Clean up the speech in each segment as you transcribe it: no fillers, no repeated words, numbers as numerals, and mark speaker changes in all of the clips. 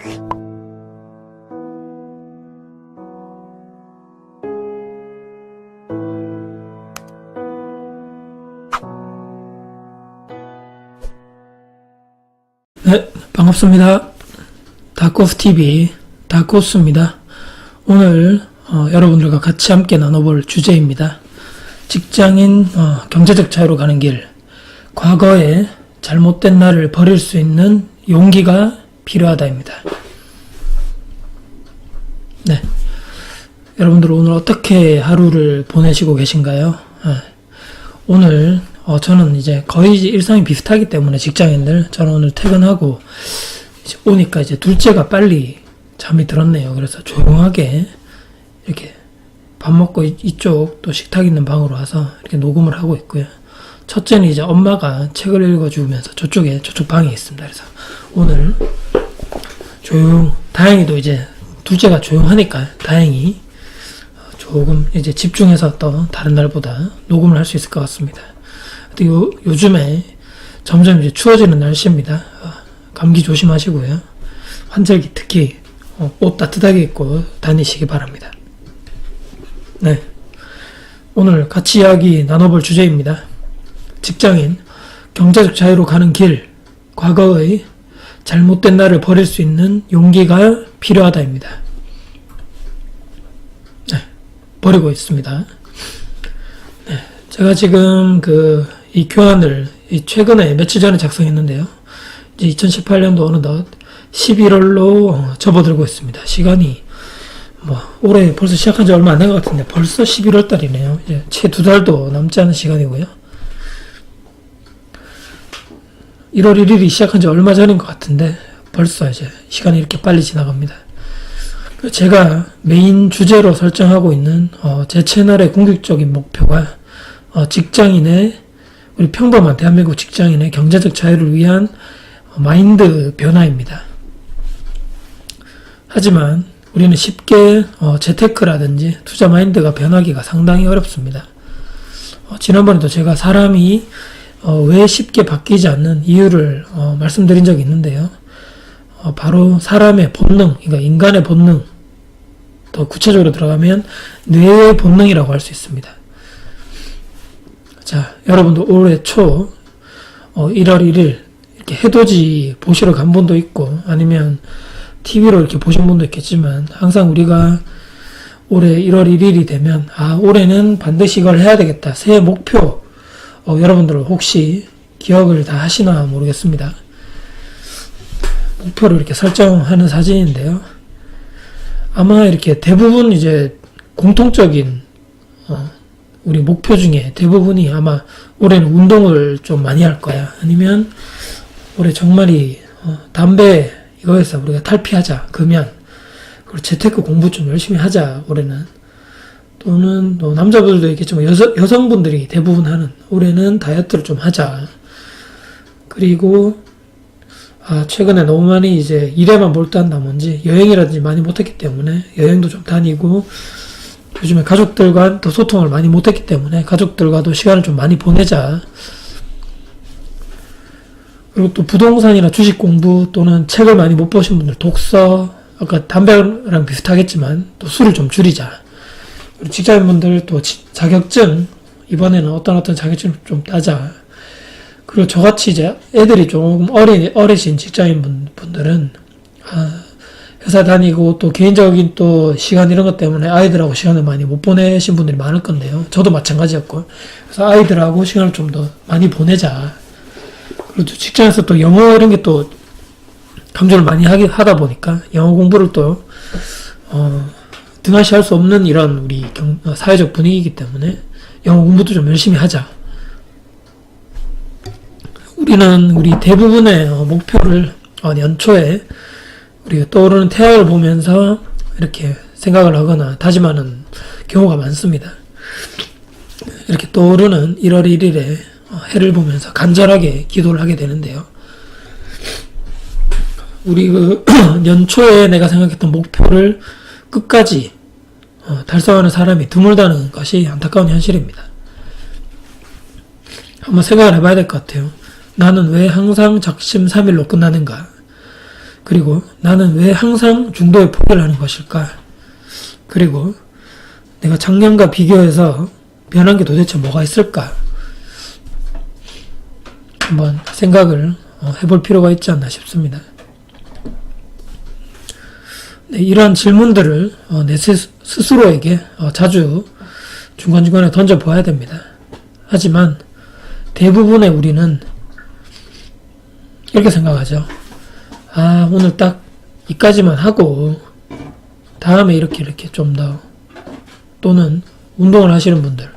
Speaker 1: 네, 반갑습니다. 다코스TV 다코스입니다. 오늘 여러분들과 같이 함께 나눠볼 주제입니다. 직장인 경제적 자유로 가는 길, 과거에 잘못된 나를 버릴 수 있는 용기가 필요하다입니다. 네, 여러분들 오늘 어떻게 하루를 보내시고 계신가요? 오늘 저는 이제 거의 일상이 비슷하기 때문에 직장인들, 저는 오늘 퇴근하고 이제 오니까 이제 둘째가 빨리 잠이 들었네요. 그래서 조용하게 이렇게 밥 먹고 이쪽 또 식탁 있는 방으로 와서 이렇게 녹음을 하고 있고요. 첫째는 이제 엄마가 책을 읽어주면서 저쪽 방에 있습니다. 그래서 오늘 다행히도 이제 둘째가 조용하니까 다행히 조금 이제 집중해서 또 다른 날보다 녹음을 할 수 있을 것 같습니다. 요즘에 점점 이제 추워지는 날씨입니다. 감기 조심하시고요. 환절기 특히 옷 따뜻하게 입고 다니시기 바랍니다. 네, 오늘 같이 이야기 나눠볼 주제입니다. 직장인, 경제적 자유로 가는 길, 과거의 잘못된 나를 버릴 수 있는 용기가 필요하다입니다. 네, 버리고 있습니다. 네, 제가 지금 이 교환을 최근에 며칠 전에 작성했는데요. 이제 2018년도 어느덧 11월로 접어들고 있습니다. 시간이 올해 벌써 시작한 지 얼마 안 된 것 같은데 벌써 11월 달이네요. 이제 채 2달도 남지 않은 시간이고요. 1월 1일이 시작한 지 얼마 전인 것 같은데 벌써 이제 시간이 이렇게 빨리 지나갑니다. 제가 메인 주제로 설정하고 있는 제 채널의 궁극적인 목표가 우리 평범한 대한민국 직장인의 경제적 자유를 위한 마인드 변화입니다. 하지만 우리는 쉽게 재테크라든지 투자 마인드가 변하기가 상당히 어렵습니다. 지난번에도 제가 사람이 왜 쉽게 바뀌지 않는 이유를 말씀드린 적이 있는데요. 바로 사람의 본능, 그러니까 인간의 본능, 더 구체적으로 들어가면 뇌의 본능이라고 할 수 있습니다. 자, 여러분도 올해 초 1월 1일 이렇게 해돋이 보시러 간 분도 있고 아니면 TV로 이렇게 보신 분도 있겠지만 항상 우리가 올해 1월 1일이 되면 올해는 반드시 이걸 해야 되겠다. 새해 목표 여러분들 혹시 기억을 다 하시나 모르겠습니다. 목표를 이렇게 설정하는 사진인데요. 아마 이렇게 대부분 이제 공통적인 우리 목표 중에 대부분이 아마 올해는 운동을 좀 많이 할 거야. 아니면 올해 정말이 담배 이거에서 우리가 탈피하자. 금연. 그리고 재테크 공부 좀 열심히 하자. 올해는. 또는 남자분들도 있겠지만 여성분들이 대부분 하는 올해는 다이어트를 좀 하자. 그리고 최근에 너무 많이 이제 일에만 몰두한다 뭔지 여행이라든지 많이 못했기 때문에 여행도 좀 다니고 요즘에 가족들과 더 소통을 많이 못했기 때문에 가족들과도 시간을 좀 많이 보내자. 그리고 또 부동산이나 주식 공부 또는 책을 많이 못 보신 분들 독서, 아까 담배랑 비슷하겠지만 또 술을 좀 줄이자. 그리고 직장인분들 또 자격증, 이번에는 어떤 자격증을 좀 따자. 그리고 저같이 이제 애들이 조금 어리신 직장인분들은 회사 다니고 또 개인적인 또 시간 이런 것 때문에 아이들하고 시간을 많이 못 보내신 분들이 많을 건데요. 저도 마찬가지였고. 그래서 아이들하고 시간을 좀 더 많이 보내자. 그리고 또 직장에서 또 영어 이런 게 또 강조를 많이 하다 보니까 영어 공부를 또 등한시할 수 없는 이런 우리 사회적 분위기이기 때문에 영어 공부도 좀 열심히 하자. 우리 대부분의 목표를 연초에 우리가 떠오르는 태양을 보면서 이렇게 생각을 하거나 다짐하는 경우가 많습니다. 이렇게 떠오르는 1월 1일에 해를 보면서 간절하게 기도를 하게 되는데요. 우리 연초에 내가 생각했던 목표를 끝까지 달성하는 사람이 드물다는 것이 안타까운 현실입니다. 한번 생각을 해봐야 될 것 같아요. 나는 왜 항상 작심삼일로 끝나는가? 그리고 나는 왜 항상 중도에 포기를 하는 것일까? 그리고 내가 작년과 비교해서 변한 게 도대체 뭐가 있을까? 한번 생각을 해볼 필요가 있지 않나 싶습니다. 네, 이러한 질문들을 내 스스로에게 자주 중간중간에 던져보아야 됩니다. 하지만 대부분의 우리는 이렇게 생각하죠. 아, 오늘 딱 이까지만 하고 다음에 이렇게 좀 더, 또는 운동을 하시는 분들,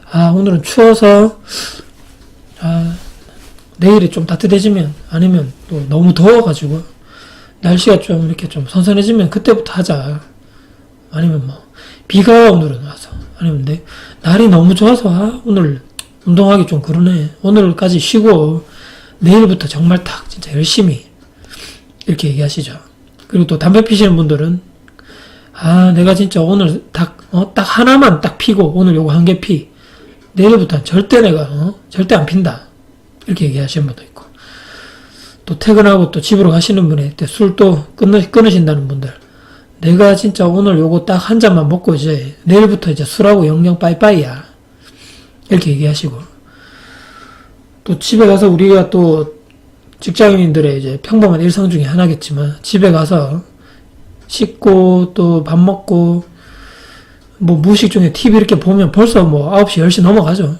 Speaker 1: 아, 오늘은 추워서 내일이 좀 따뜻해지면, 아니면 또 너무 더워가지고 날씨가 좀 이렇게 좀 선선해지면 그때부터 하자. 아니면 뭐 비가 오늘은 와서, 아니면 날이 너무 좋아서 오늘 운동하기 좀 그러네, 오늘까지 쉬고 내일부터 정말 딱 진짜 열심히, 이렇게 얘기하시죠. 그리고 또 담배 피시는 분들은 내가 진짜 오늘 딱 하나만 딱 피고 오늘 요거 한 개 피, 내일부터는 절대 내가 절대 안 핀다, 이렇게 얘기하시는 분도 있고, 또 퇴근하고 또 집으로 가시는 분이 술 또 끊으신다는 분들, 내가 진짜 오늘 요거 딱 한 잔만 먹고 이제 내일부터 이제 술하고 영영 빠이빠이야, 이렇게 얘기하시고, 또 집에 가서 우리가 또 직장인들의 이제 평범한 일상 중에 하나겠지만, 집에 가서 씻고 또 밥 먹고 뭐 무의식 중에 TV 이렇게 보면 벌써 뭐 9시 10시 넘어가죠.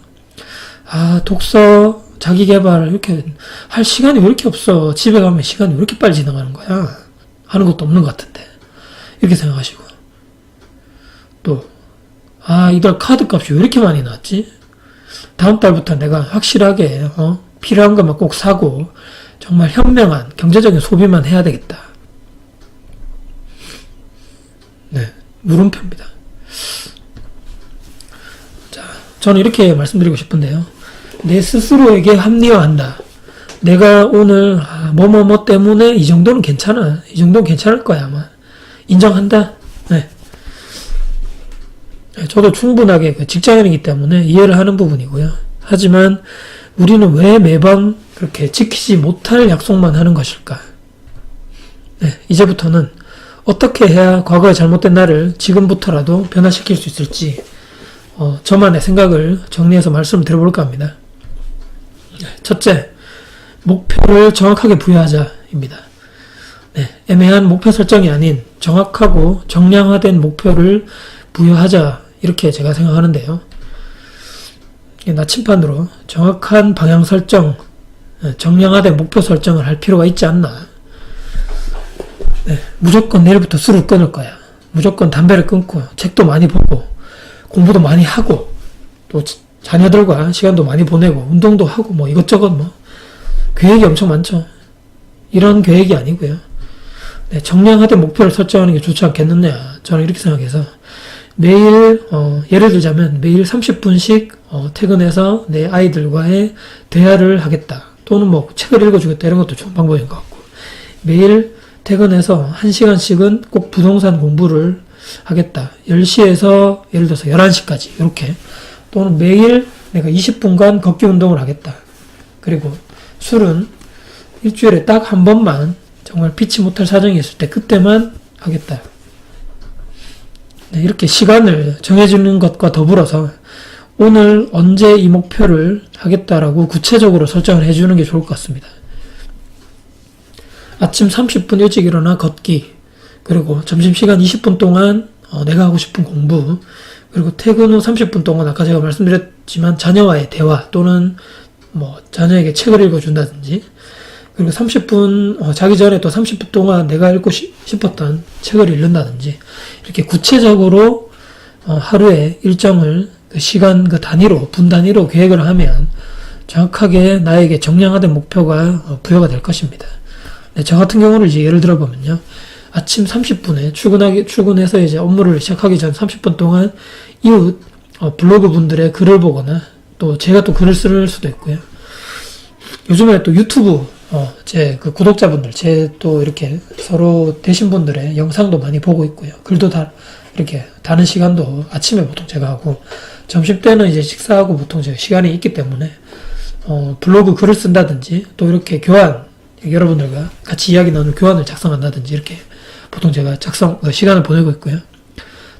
Speaker 1: 독서 자기 개발 이렇게 할 시간이 왜 이렇게 없어, 집에 가면 시간이 왜 이렇게 빨리 지나가는 거야, 하는 것도 없는 것 같은데, 이렇게 생각하시고, 또 이달 카드 값이 왜 이렇게 많이 나왔지, 다음 달부터 내가 확실하게 필요한 것만 꼭 사고 정말 현명한 경제적인 소비만 해야 되겠다. 네, 물음표입니다. 자, 저는 이렇게 말씀드리고 싶은데요. 내 스스로에게 합리화한다. 내가 오늘 뭐뭐뭐 때문에 이 정도는 괜찮아, 이 정도는 괜찮을 거야 아마, 인정한다. 네. 저도 충분하게 직장인이기 때문에 이해를 하는 부분이고요. 하지만 우리는 왜 매번 그렇게 지키지 못할 약속만 하는 것일까? 네, 이제부터는 어떻게 해야 과거의 잘못된 나를 지금부터라도 변화시킬 수 있을지 저만의 생각을 정리해서 말씀을 드려볼까 합니다. 첫째, 목표를 정확하게 부여하자입니다. 네, 애매한 목표 설정이 아닌 정확하고 정량화된 목표를 부여하자, 이렇게 제가 생각하는데요. 나침반으로 정확한 방향 설정, 정량화된 목표 설정을 할 필요가 있지 않나. 네, 무조건 내일부터 술을 끊을 거야, 무조건 담배를 끊고 책도 많이 보고 공부도 많이 하고 또 자녀들과 시간도 많이 보내고 운동도 하고 뭐 이것저것 뭐 계획이 엄청 많죠. 이런 계획이 아니고요. 네, 정량화된 목표를 설정하는 게 좋지 않겠느냐, 저는 이렇게 생각해서 매일 예를 들자면 매일 30분씩 퇴근해서 내 아이들과의 대화를 하겠다, 또는 뭐 책을 읽어주겠다, 이런 것도 좋은 방법인 것 같고, 매일 퇴근해서 1시간씩은 꼭 부동산 공부를 하겠다, 10시에서 예를 들어서 11시까지 이렇게, 또는 매일 내가 20분간 걷기 운동을 하겠다, 그리고 술은 일주일에 딱 한 번만 정말 피치 못할 사정이 있을 때 그때만 하겠다. 네, 이렇게 시간을 정해주는 것과 더불어서 오늘 언제 이 목표를 하겠다라고 구체적으로 설정을 해주는 게 좋을 것 같습니다. 아침 30분 일찍 일어나 걷기, 그리고 점심시간 20분 동안 내가 하고 싶은 공부, 그리고 퇴근 후 30분 동안 아까 제가 말씀드렸지만 자녀와의 대화, 또는 뭐 자녀에게 책을 읽어준다든지, 그리고 30분 자기 전에 또 30분 동안 내가 읽고 싶었던 책을 읽는다든지, 이렇게 구체적으로 하루에 일정을 그 시간 그 단위로, 분 단위로 계획을 하면 정확하게 나에게 정량화된 목표가 부여가 될 것입니다. 네, 저 같은 경우를 이제 예를 들어보면요, 아침 30분에 출근해서 이제 업무를 시작하기 전 30분 동안 이웃 블로그 분들의 글을 보거나, 또 제가 또 글을 쓸 수도 있고요. 요즘에 또 유튜브 제 그 구독자분들, 제 또 이렇게 서로 되신 분들의 영상도 많이 보고 있고요. 글도 다 이렇게 다는 시간도 아침에 보통 제가 하고, 점심 때는 이제 식사하고 보통 제가 시간이 있기 때문에 블로그 글을 쓴다든지, 또 이렇게 교환, 여러분들과 같이 이야기 나누는 교환을 작성한다든지 이렇게 보통 제가 시간을 보내고 있고요.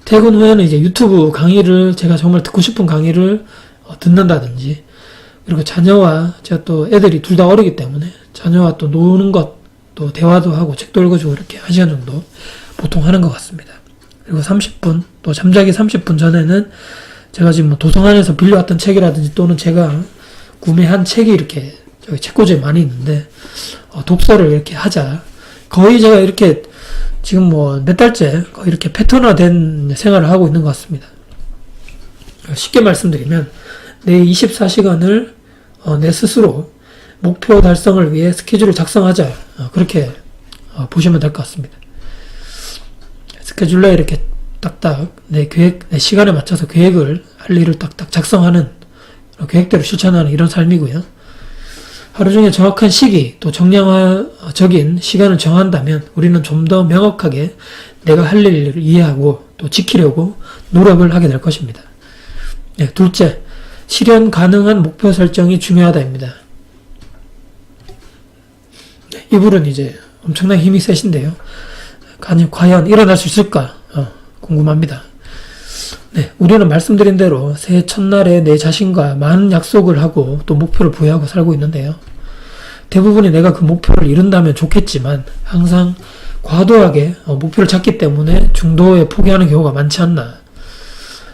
Speaker 1: 퇴근 후에는 이제 유튜브 강의를 제가 정말 듣고 싶은 강의를 듣는다든지, 그리고 자녀와 제가 또 애들이 둘 다 어리기 때문에 자녀와 또 노는 것, 또 대화도 하고 책도 읽어주고 이렇게 1시간 정도 보통 하는 것 같습니다. 그리고 30분, 또 잠자기 30분 전에는 제가 지금 뭐 도서관에서 빌려왔던 책이라든지 또는 제가 구매한 책이 이렇게 저기 책꽂이에 많이 있는데 독서를 이렇게 하자. 거의 제가 이렇게 지금 뭐 몇 달째 거의 이렇게 패턴화된 생활을 하고 있는 것 같습니다. 쉽게 말씀드리면 내 24시간을 내 스스로 목표 달성을 위해 스케줄을 작성하자. 그렇게 보시면 될 것 같습니다. 스케줄러에 이렇게 딱딱 내 시간에 맞춰서 계획을 할 일을 딱딱 작성하는, 계획대로 실천하는 이런 삶이고요. 하루 중에 정확한 시기, 또 정량화적인 시간을 정한다면 우리는 좀 더 명확하게 내가 할 일을 이해하고 또 지키려고 노력을 하게 될 것입니다. 네, 둘째, 실현 가능한 목표 설정이 중요하다입니다. 네, 이분은 이제 엄청나게 힘이 세신데요. 과연 일어날 수 있을까? 궁금합니다. 네, 우리는 말씀드린 대로 새해 첫날에 내 자신과 많은 약속을 하고 또 목표를 부여하고 살고 있는데요. 대부분이 내가 그 목표를 이룬다면 좋겠지만 항상 과도하게 목표를 잡기 때문에 중도에 포기하는 경우가 많지 않나.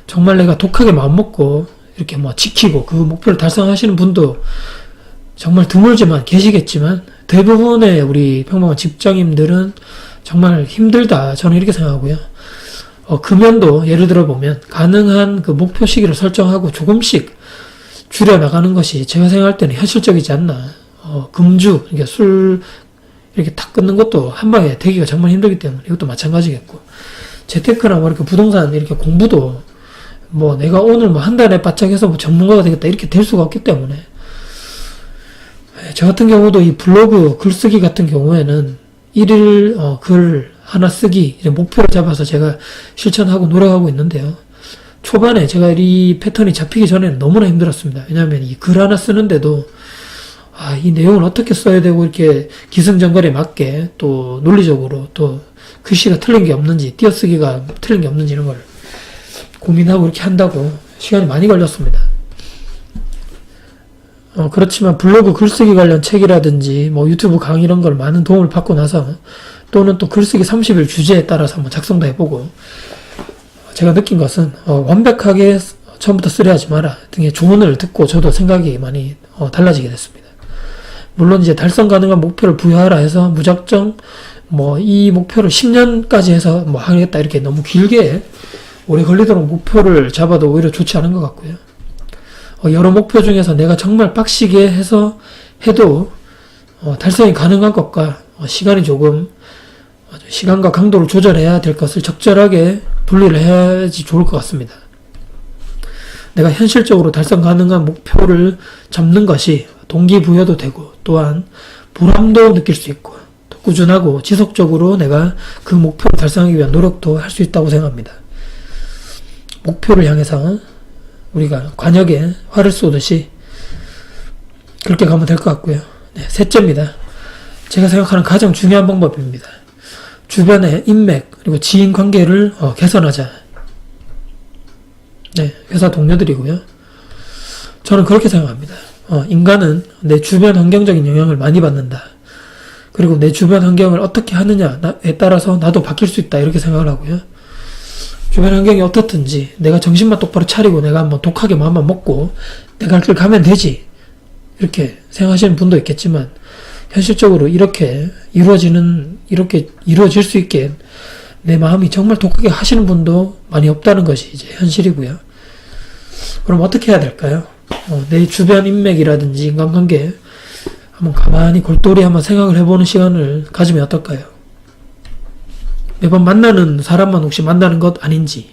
Speaker 1: 정말 내가 독하게 마음먹고 이렇게 뭐 지키고 그 목표를 달성하시는 분도 정말 드물지만 계시겠지만 대부분의 우리 평범한 직장인들은 정말 힘들다. 저는 이렇게 생각하고요. 금연도 예를 들어 보면 가능한 그 목표 시기를 설정하고 조금씩 줄여 나가는 것이 제가 생각할 때는 현실적이지 않나. 금주, 그러니까 술 이렇게 탁 끊는 것도 한 방에 되기가 정말 힘들기 때문에 이것도 마찬가지겠고, 재테크나 뭐 이렇게 부동산 이렇게 공부도 뭐 내가 오늘 뭐 한 달에 바짝 해서 뭐 전문가가 되겠다 이렇게 될 수가 없기 때문에, 저 같은 경우도 이 블로그 글쓰기 같은 경우에는 일일 글 하나 쓰기 이제 목표를 잡아서 제가 실천하고 노력하고 있는데요. 초반에 제가 이 패턴이 잡히기 전에는 너무나 힘들었습니다. 왜냐하면 이 글 하나 쓰는데도 이 내용을 어떻게 써야 되고 이렇게 기승전결에 맞게 또 논리적으로 또 글씨가 틀린 게 없는지 띄어쓰기가 틀린 게 없는지 이런 걸 고민하고 이렇게 한다고 시간이 많이 걸렸습니다. 그렇지만 블로그 글쓰기 관련 책이라든지 뭐 유튜브 강의 이런 걸 많은 도움을 받고 나서, 또는 또 글쓰기 30일 주제에 따라서 한번 작성도 해보고, 제가 느낀 것은 완벽하게 처음부터 쓰려 하지 마라 등의 조언을 듣고 저도 생각이 많이 달라지게 됐습니다. 물론 이제 달성 가능한 목표를 부여하라 해서 무작정 뭐 이 목표를 10년까지 해서 뭐 하겠다 이렇게 너무 길게 오래 걸리도록 목표를 잡아도 오히려 좋지 않은 것 같고요. 여러 목표 중에서 내가 정말 빡시게 해서 해도 달성이 가능한 것과 시간이 조금 시간과 강도를 조절해야 될 것을 적절하게 분리를 해야지 좋을 것 같습니다. 내가 현실적으로 달성 가능한 목표를 잡는 것이 동기부여도 되고 또한 보람도 느낄 수 있고 또 꾸준하고 지속적으로 내가 그 목표를 달성하기 위한 노력도 할 수 있다고 생각합니다. 목표를 향해서 우리가 관역에 활을 쏘듯이 그렇게 가면 될 것 같고요. 네, 셋째입니다. 제가 생각하는 가장 중요한 방법입니다. 주변의 인맥 그리고 지인 관계를 개선하자. 네, 회사 동료들이고요. 저는 그렇게 생각합니다. 인간은 내 주변 환경적인 영향을 많이 받는다. 그리고 내 주변 환경을 어떻게 하느냐에 따라서 나도 바뀔 수 있다. 이렇게 생각을 하고요. 주변 환경이 어떻든지 내가 정신만 똑바로 차리고 내가 한번 독하게 마음만 먹고 내가 할 길 가면 되지. 이렇게 생각하시는 분도 있겠지만 현실적으로 이렇게 이루어질 수 있게 내 마음이 정말 독하게 하시는 분도 많이 없다는 것이 이제 현실이고요. 그럼 어떻게 해야 될까요? 내 주변 인맥이라든지 인간관계 한번 가만히 골똘히 한번 생각을 해보는 시간을 가지면 어떨까요? 매번 만나는 사람만 혹시 만나는 것 아닌지,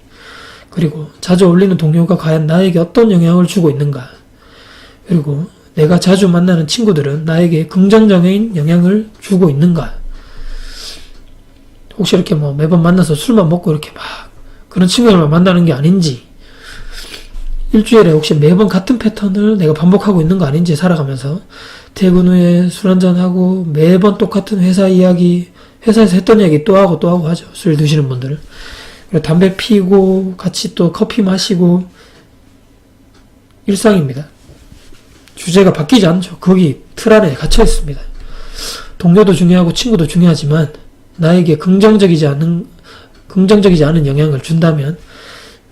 Speaker 1: 그리고 자주 어울리는 동료가 과연 나에게 어떤 영향을 주고 있는가, 그리고 내가 자주 만나는 친구들은 나에게 긍정적인 영향을 주고 있는가, 혹시 이렇게 뭐 매번 만나서 술만 먹고 이렇게 막 그런 친구들만 만나는 게 아닌지, 일주일에 혹시 매번 같은 패턴을 내가 반복하고 있는 거 아닌지 살아가면서 퇴근 후에 술 한잔하고 매번 똑같은 회사 이야기, 회사에서 했던 이야기 또 하고 또 하고 하죠. 술 드시는 분들은. 그리고 담배 피고 같이 또 커피 마시고 일상입니다. 주제가 바뀌지 않죠. 거기 틀 안에 갇혀 있습니다. 동료도 중요하고 친구도 중요하지만 나에게 긍정적이지 않은 영향을 준다면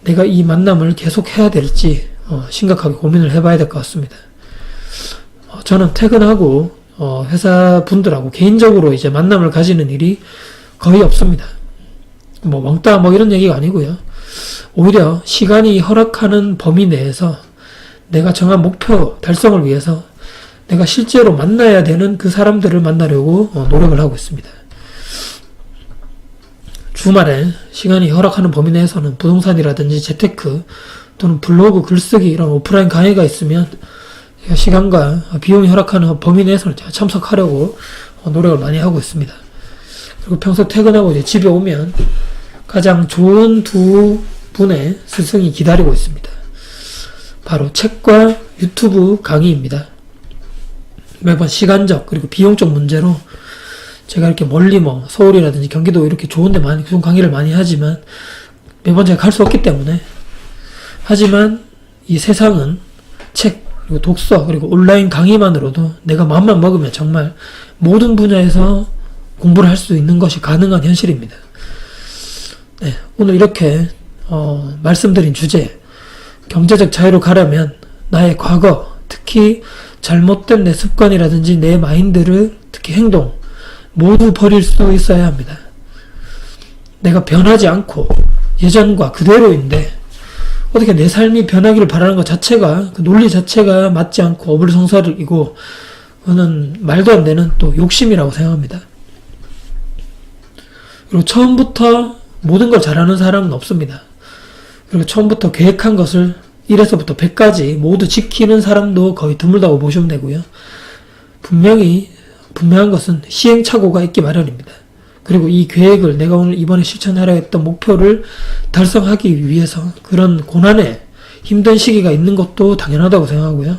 Speaker 1: 내가 이 만남을 계속 해야 될지 심각하게 고민을 해봐야 될 것 같습니다. 저는 퇴근하고 회사 분들하고 개인적으로 이제 만남을 가지는 일이 거의 없습니다. 뭐 왕따 뭐 이런 얘기가 아니고요. 오히려 시간이 허락하는 범위 내에서 내가 정한 목표 달성을 위해서 내가 실제로 만나야 되는 그 사람들을 만나려고 노력을 하고 있습니다. 주말에 시간이 허락하는 범위 내에서는 부동산이라든지 재테크 또는 블로그 글쓰기 이런 오프라인 강의가 있으면 시간과 비용이 허락하는 범위 내에서는 제가 참석하려고 노력을 많이 하고 있습니다. 그리고 평소 퇴근하고 이제 집에 오면 가장 좋은 두 분의 스승이 기다리고 있습니다. 바로 책과 유튜브 강의입니다. 매번 시간적 그리고 비용적 문제로 제가 이렇게 멀리 뭐 서울이라든지 경기도 이렇게 좋은 강의를 많이 하지만 매번 제가 갈 수 없기 때문에 하지만 이 세상은 책 그리고 독서 그리고 온라인 강의만으로도 내가 마음만 먹으면 정말 모든 분야에서 공부를 할 수 있는 것이 가능한 현실입니다. 네, 오늘 이렇게 말씀드린 주제 경제적 자유로 가려면 나의 과거 특히 잘못된 내 습관이라든지 내 마인드를 특히 행동 모두 버릴 수 있어야 합니다. 내가 변하지 않고 예전과 그대로인데 어떻게 내 삶이 변하기를 바라는 것 자체가 그 논리 자체가 맞지 않고 어불성설이고 그거는 말도 안 되는 또 욕심이라고 생각합니다. 그리고 처음부터 모든 걸 잘하는 사람은 없습니다. 그리고 처음부터 계획한 것을 1에서부터 100까지 모두 지키는 사람도 거의 드물다고 보시면 되고요. 분명한 것은 시행착오가 있기 마련입니다. 그리고 이 계획을 내가 오늘 이번에 실천하려 했던 목표를 달성하기 위해서 그런 고난의 힘든 시기가 있는 것도 당연하다고 생각하고요.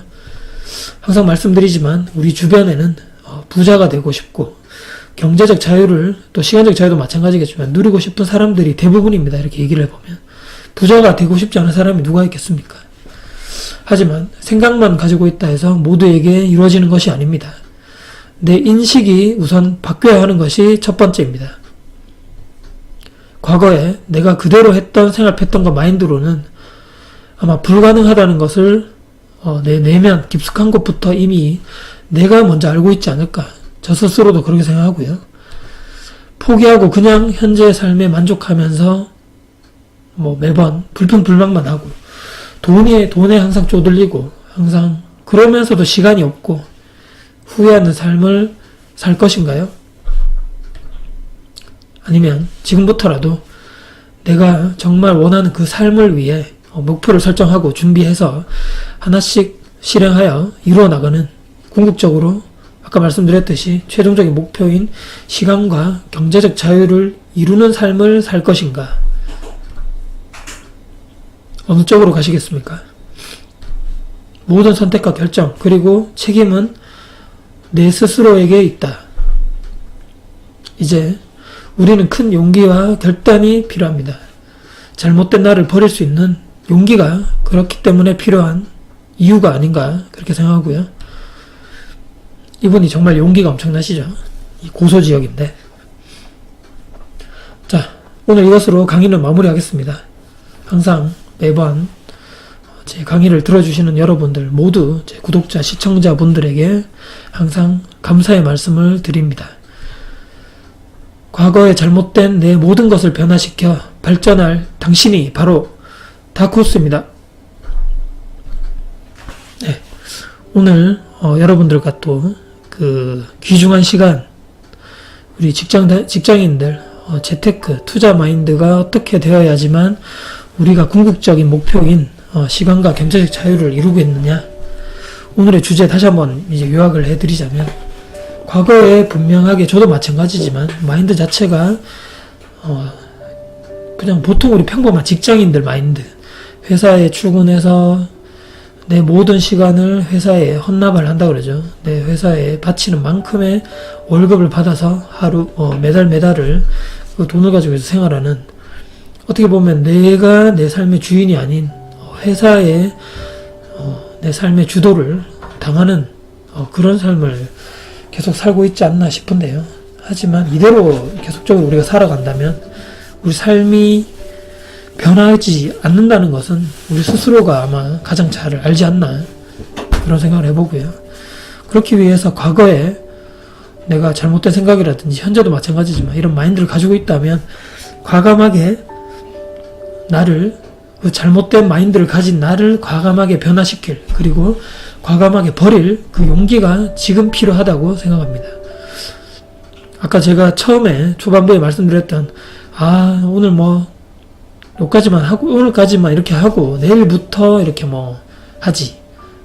Speaker 1: 항상 말씀드리지만 우리 주변에는 부자가 되고 싶고 경제적 자유를 또 시간적 자유도 마찬가지겠지만 누리고 싶은 사람들이 대부분입니다. 이렇게 얘기를 해보면 부자가 되고 싶지 않은 사람이 누가 있겠습니까? 하지만 생각만 가지고 있다 해서 모두에게 이루어지는 것이 아닙니다. 내 인식이 우선 바뀌어야 하는 것이 첫 번째입니다. 과거에 내가 그대로 했던 생활 패턴과 마인드로는 아마 불가능하다는 것을 내 내면 깊숙한 곳부터 이미 내가 먼저 알고 있지 않을까. 저 스스로도 그렇게 생각하고요. 포기하고 그냥 현재의 삶에 만족하면서 매번 불평불만만 하고 돈에 항상 쪼들리고 항상 그러면서도 시간이 없고 후회하는 삶을 살 것인가요? 아니면 지금부터라도 내가 정말 원하는 그 삶을 위해 목표를 설정하고 준비해서 하나씩 실행하여 이루어 나가는 궁극적으로 아까 말씀드렸듯이 최종적인 목표인 시간과 경제적 자유를 이루는 삶을 살 것인가? 어느 쪽으로 가시겠습니까? 모든 선택과 결정 그리고 책임은 내 스스로에게 있다. 이제 우리는 큰 용기와 결단이 필요합니다. 잘못된 나를 버릴 수 있는 용기가 그렇기 때문에 필요한 이유가 아닌가 그렇게 생각하고요. 이분이 정말 용기가 엄청나시죠. 이 고소지역인데. 자, 오늘 이것으로 강의는 마무리하겠습니다. 항상 매번 제 강의를 들어주시는 여러분들 모두 제 구독자, 시청자분들에게 항상 감사의 말씀을 드립니다. 과거에 잘못된 내 모든 것을 변화시켜 발전할 당신이 바로 다크호스입니다. 네, 오늘 여러분들과 또 그 귀중한 시간 우리 직장인들 재테크, 투자 마인드가 어떻게 되어야지만 우리가 궁극적인 목표인 시간과 경제적 자유를 이루겠느냐. 오늘의 주제 다시 한번 이제 요약을 해드리자면 과거에 분명하게 저도 마찬가지지만 마인드 자체가 그냥 보통 우리 평범한 직장인들 마인드 회사에 출근해서 내 모든 시간을 회사에 헌납을 한다 그러죠. 내 회사에 바치는 만큼의 월급을 받아서 하루 매달을 그 돈을 가지고 생활하는, 어떻게 보면 내가 내 삶의 주인이 아닌 회사에 내 삶의 주도를 당하는 그런 삶을 계속 살고 있지 않나 싶은데요. 하지만 이대로 계속적으로 우리가 살아간다면 우리 삶이 변하지 않는다는 것은 우리 스스로가 아마 가장 잘 알지 않나, 그런 생각을 해보고요. 그렇기 위해서 과거에 내가 잘못된 생각이라든지 현재도 마찬가지지만 이런 마인드를 가지고 있다면 과감하게 나를, 그 잘못된 마인드를 가진 나를 과감하게 변화시킬, 그리고 과감하게 버릴 그 용기가 지금 필요하다고 생각합니다. 아까 제가 처음에 초반부에 말씀드렸던 오늘 여기까지만 하고 오늘까지만 이렇게 하고 내일부터 이렇게 하지,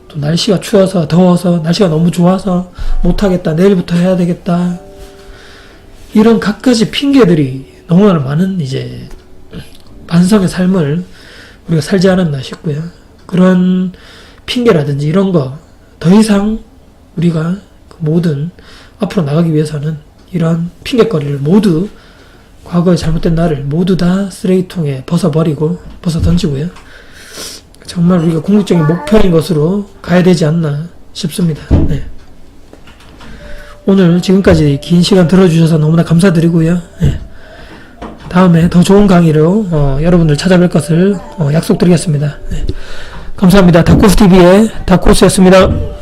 Speaker 1: 또 날씨가 추워서 더워서 날씨가 너무 좋아서 못하겠다, 내일부터 해야 되겠다, 이런 갖가지 핑계들이 너무나 많은 이제 반성의 삶을 우리가 살지 않았나 싶고요. 그런 핑계라든지 이런 거 더 이상 우리가 모든 앞으로 나가기 위해서는 이런 핑계거리를 모두, 과거에 잘못된 나를 모두 다 쓰레기통에 벗어 던지고요. 정말 우리가 궁극적인 목표인 것으로 가야 되지 않나 싶습니다. 네. 오늘 지금까지 긴 시간 들어주셔서 너무나 감사드리고요. 네. 다음에 더 좋은 강의로 여러분들 찾아뵐 것을 약속드리겠습니다. 네. 감사합니다. 다코스TV의 다코스였습니다.